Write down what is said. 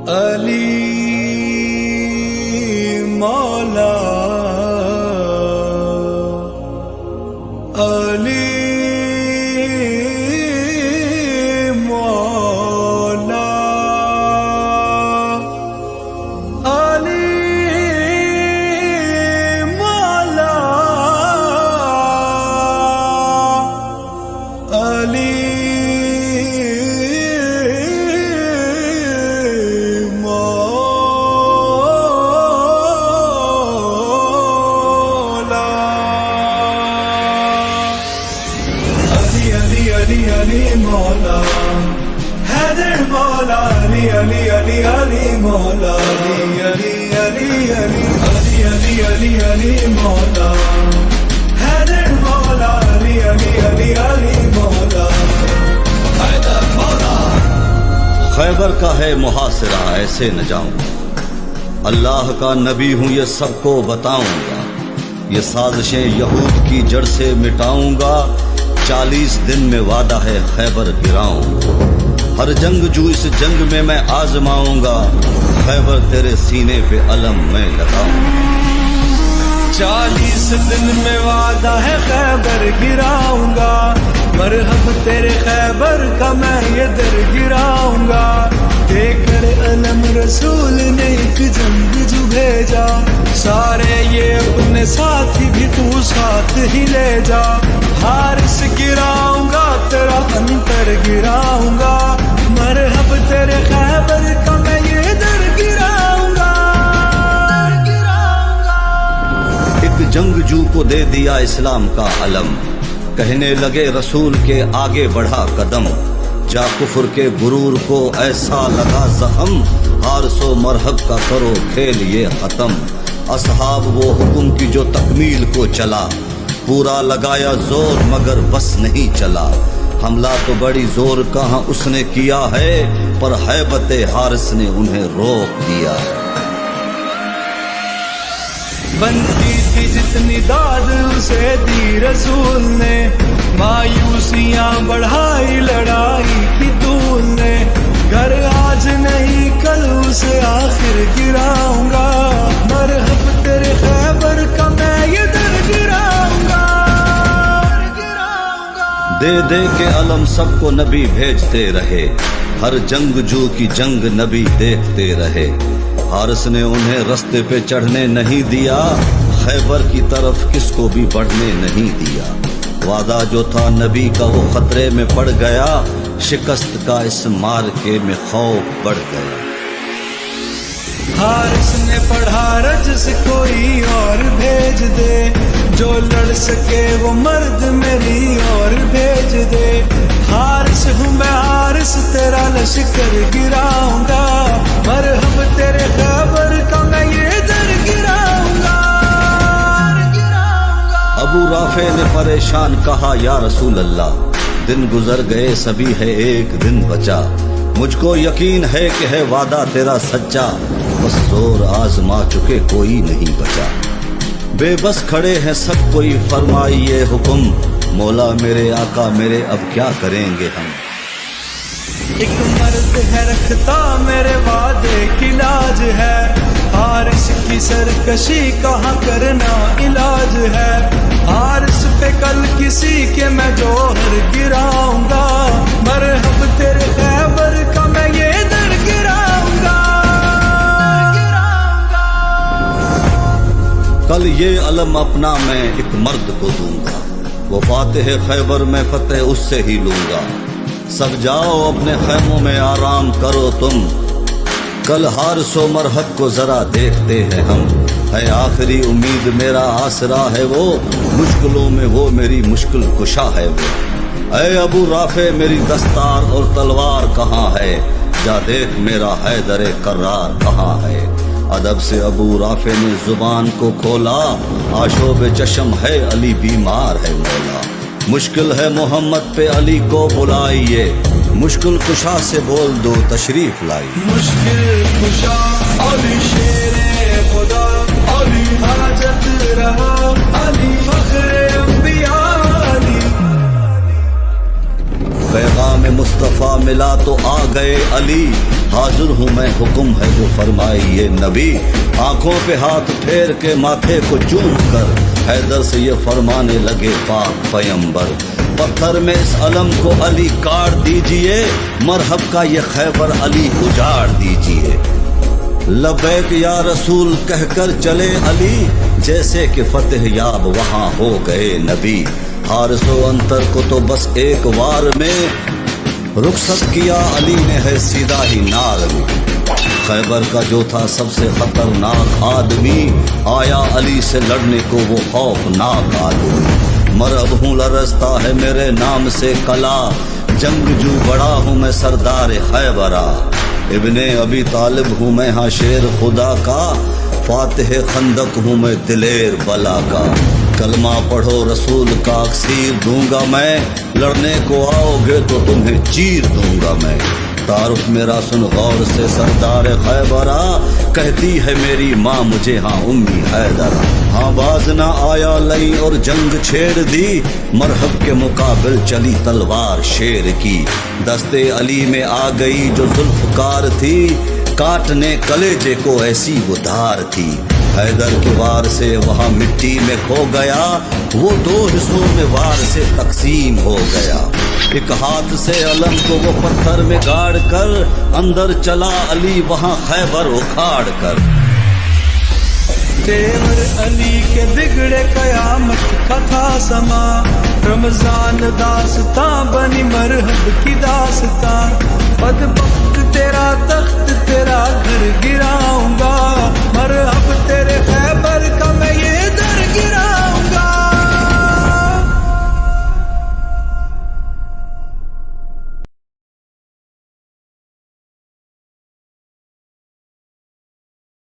علی مولا علی مولا علی مولا علی علی مولا حیدر مولا علی علی علی علی مولا علی علی علی علی علی علی علی مولا حیدر مولا علی علی علی علی مولا حیدر مولا۔ خیبر کا ہے محاصرہ ایسے نہ جاؤں، اللہ کا نبی ہوں یہ سب کو بتاؤں گا، یہ سازشیں یہود کی جڑ سے مٹاؤں گا، 40 دن میں وعدہ ہے خیبر گراؤں، ہر جنگ جو اس جنگ میں آزماؤں گا، خیبر تیرے سینے پہ علم میں لگاؤں گا۔ 40 دن میں وعدہ ہے خیبر گراؤں گا، مرحب تیرے خیبر کا میں یہ در گراؤں گا، دے کر علم رسول نے ایک جنگ جو بھیجا، سارے یہ اپنے ساتھی بھی تو ساتھ ہی لے جا، حارس گراؤں گا تیرا انتر گراؤں گا، مرحب تیرے خیبر کا میں یہ در گراؤں گا۔ ایک جنگجو کو دے دیا اسلام کا علم، کہنے لگے رسول کے آگے بڑھا قدم، جا کفر کے غرور کو ایسا لگا زخم، حارس و مرحب کا کرو کھیل یہ ختم، اصحاب وہ حکم کی جو تکمیل کو چلا، پورا لگایا زور مگر بس نہیں چلا، حملہ تو بڑی زور کہاں اس نے کیا ہے، پر ہیبت حارس نے انہیں روک دیا ہے۔ بنتی تھی جتنی داد اسے دی رسول نے، مایوسیاں بڑھائی لڑائی کی طول نے، گھر آج نہیں کل اسے آخر گراؤں گا، مرحب تیرے خیبر کا میں یہ در گراؤں گا۔ دے دے کے علم سب کو نبی بھیجتے رہے، ہر جنگجو کی جنگ نبی دیکھتے رہے، حارس نے انہیں رستے پہ چڑھنے نہیں دیا، خیبر کی طرف کس کو بھی بڑھنے نہیں دیا، وعدہ جو تھا نبی کا وہ خطرے میں پڑ گیا، شکست کا اس مارکے میں خوف بڑھ گیا۔ حارس نے پڑھا رجس کوئی اور بھیج دے، جو لڑ سکے وہ مرد میری اور بھیج دے، حارس ہوں میں حارس تیرا لشکر گراؤں گا، مرحب تیرے خیبر کا میں یہ در گراؤں گا۔ ابو رافع نے پریشان کہا یا رسول اللہ، دن گزر گئے سبھی ہے ایک دن بچا، مجھ کو یقین ہے کہ ہے وعدہ تیرا سچا، بس زور آزما چکے کوئی نہیں بچا، بے بس کھڑے ہیں سب کوئی فرمائیے حکم، مولا میرے آقا میرے اب کیا کریں گے ہم۔ ایک مرد ہے رکھتا میرے وعدے کی لاج ہے، حارس کی سرکشی کہاں کرنا علاج ہے، حارس پہ کل کسی کے میں جوہر گراؤں گا، مرحب تیرے خیبر کا میں یہ در گراؤں گا۔ کل یہ علم اپنا میں ایک مرد کو دوں گا، وہ فاتح خیبر میں فتح اس سے ہی لوں گا، سب جاؤ اپنے خیموں میں آرام کرو تم، کل حارس و مرحب کو ذرا دیکھتے ہیں ہم، ہے آخری امید میرا آسرا ہے وہ، مشکلوں میں وہ میری مشکل کشا ہے وہ، اے ابو رافع میری دستار اور تلوار کہاں ہے، جا دیکھ میرا حیدر کرار کہاں ہے، ادب سے ابو رافع نے زبان کو کھولا، آشوب چشم ہے علی بیمار ہے مولا، مشکل ہے محمد پہ علی کو بلائیے، مشکل کشا سے بول دو تشریف لائیے۔ مشکل کشا علی شیر خدا، علی حاجت رہا، علی فخر انبیاء، علی پیغام مصطفیٰ ملا تو آ گئے علی، حاضر ہوں میں حکم ہے جو فرمائے یہ نبی آنکھوں پہ ہاتھ پھیر کے ماتھے کو چوم کر حیدر سے یہ فرمانے لگے پاک پیمبر پتھر میں اس علم کو علی کاٹ دیجئے مرحب کا یہ خیبر علی اجاڑ دیجئے لبیک یا رسول کہہ کر چلے علی جیسے کہ فتح یاب وہاں ہو گئے نبی حارس و انتر کو تو بس ایک وار میں رخصت کیا علی نے ہے سیدھا ہی نار میں خیبر کا جو تھا سب سے خطرناک آدمی آیا علی سے لڑنے کو وہ خوفناک آدمی مرب ہوں لرزتا ہے میرے نام سے کلا جنگ جو بڑا ہوں میں سردار خیبرا ابن ابی طالب ہوں میں ہاں شیر خدا کا فاتح خندق ہوں میں دلیر بلا کا کلمہ پڑھو رسول کا اکسیر دوں گا میں لڑنے کو آؤ گے تو تمہیں چیر دوں گا میں تعارف میرا سن غور سے سردار خیبرا کہتی ہے میری ماں مجھے ہاں امی حیدرا ہاں باز نہ آیا لئی اور جنگ چھیڑ دی مرحب کے مقابل چلی تلوار شیر کی دستے علی میں آ گئی جو ذوالفقار تھی کاٹنے کلیجے کو ایسی وہ دھار تھی حیدر کے وار سے وہاں مٹی میں کھو گیا وہ دو حصوں میں وار سے تقسیم ہو گیا ایک ہاتھ سے علم کو وہ پتھر میں گاڑ کر اندر چلا علی وہاں خیبر اکھاڑ کر تیور علی کے بگڑے قیامت کا تھا سما رمضان داستاں بنی مرحب کی داستاں بدبخت تیرا تخت